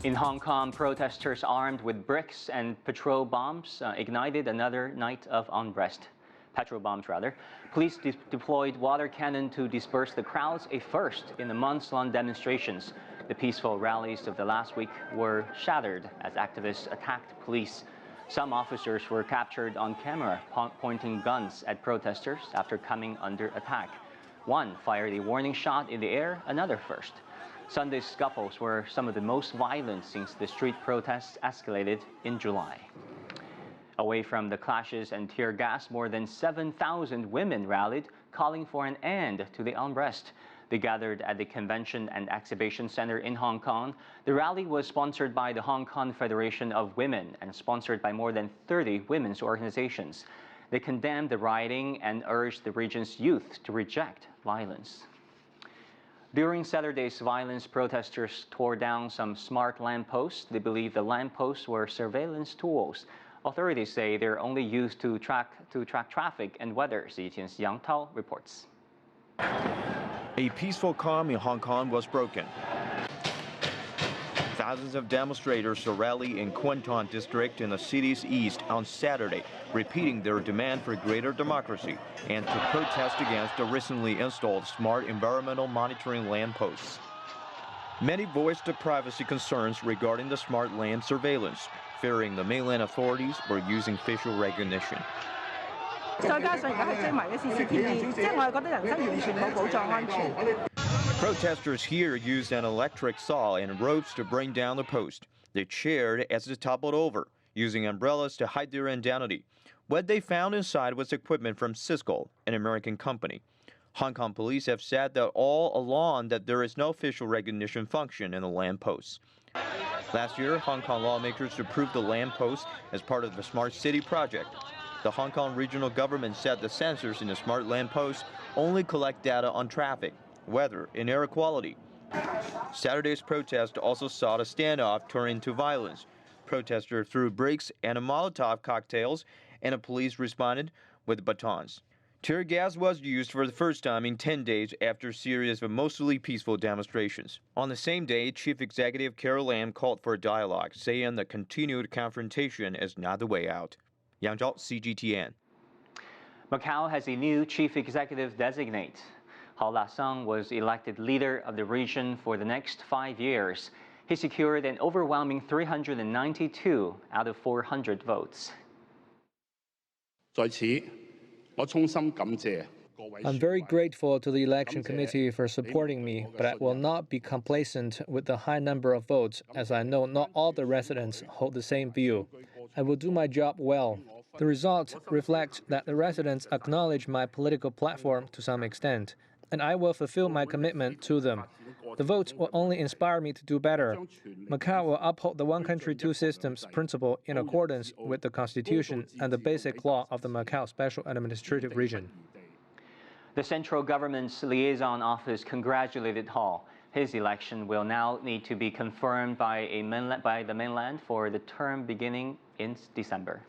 In Hong Kong, protesters armed with bricks and petrol bombs ignited another night of unrest. Petrol bombs, rather. Police deployed water cannon to disperse the crowds, a first in the months-long demonstrations. The peaceful rallies of the last week were shattered as activists attacked police. Some officers were captured on camera pointing guns at protesters after coming under attack. One fired a warning shot in the air, another first. Sunday's scuffles were some of the most violent since the street protests escalated in July. Away from the clashes and tear gas, more than 7,000 women rallied, calling for an end to the unrest. They gathered at the Convention and Exhibition Center in Hong Kong. The rally was sponsored by the Hong Kong Federation of Women and sponsored by more than 30 women's organizations. They condemned the rioting and urged the region's youth to reject violence. During Saturday's violence, protesters tore down some smart lampposts. They believe the lampposts were surveillance tools. Authorities say they're only used to track traffic and weather. CGTN's Yang Tao reports. A peaceful calm in Hong Kong was broken. Thousands of demonstrators rallied in Kwun Tong district in the city's east on Saturday, repeating their demand for greater democracy and to protest against the recently installed smart environmental monitoring lampposts. Many voiced privacy concerns regarding the smart lamp surveillance, fearing the mainland authorities were using facial recognition. Protesters here used an electric saw and ropes to bring down the post. They cheered as it toppled over, using umbrellas to hide their identity. What they found inside was equipment from Cisco, an American company. Hong Kong police have said that all along that there is no facial recognition function in the lampposts. Last year, Hong Kong lawmakers approved the lamppost as part of the Smart City project. The Hong Kong regional government said the sensors in the smart lampposts only collect data on traffic, weather, and air quality. Saturday's protest also saw the standoff turn into violence. Protesters threw bricks and Molotov cocktails, and the police responded with batons. Tear gas was used for the first time in 10 days after a series of mostly peaceful demonstrations. On the same day, Chief Executive Carrie Lam called for a dialogue, saying that continued confrontation is not the way out. Yang Zhao, CGTN. Macau has a new chief executive designate. Hao La-sung was elected leader of the region for the next 5 years. He secured an overwhelming 392 out of 400 votes. I'm very grateful to the election committee for supporting me, but I will not be complacent with the high number of votes, as I know not all the residents hold the same view. I will do my job well. The results reflect that the residents acknowledge my political platform to some extent, and I will fulfill my commitment to them. The votes will only inspire me to do better. Macau will uphold the one country, two systems principle in accordance with the Constitution and the basic law of the Macau Special Administrative Region. The central government's liaison office congratulated Hall. His election will now need to be confirmed by the mainland for the term beginning in December.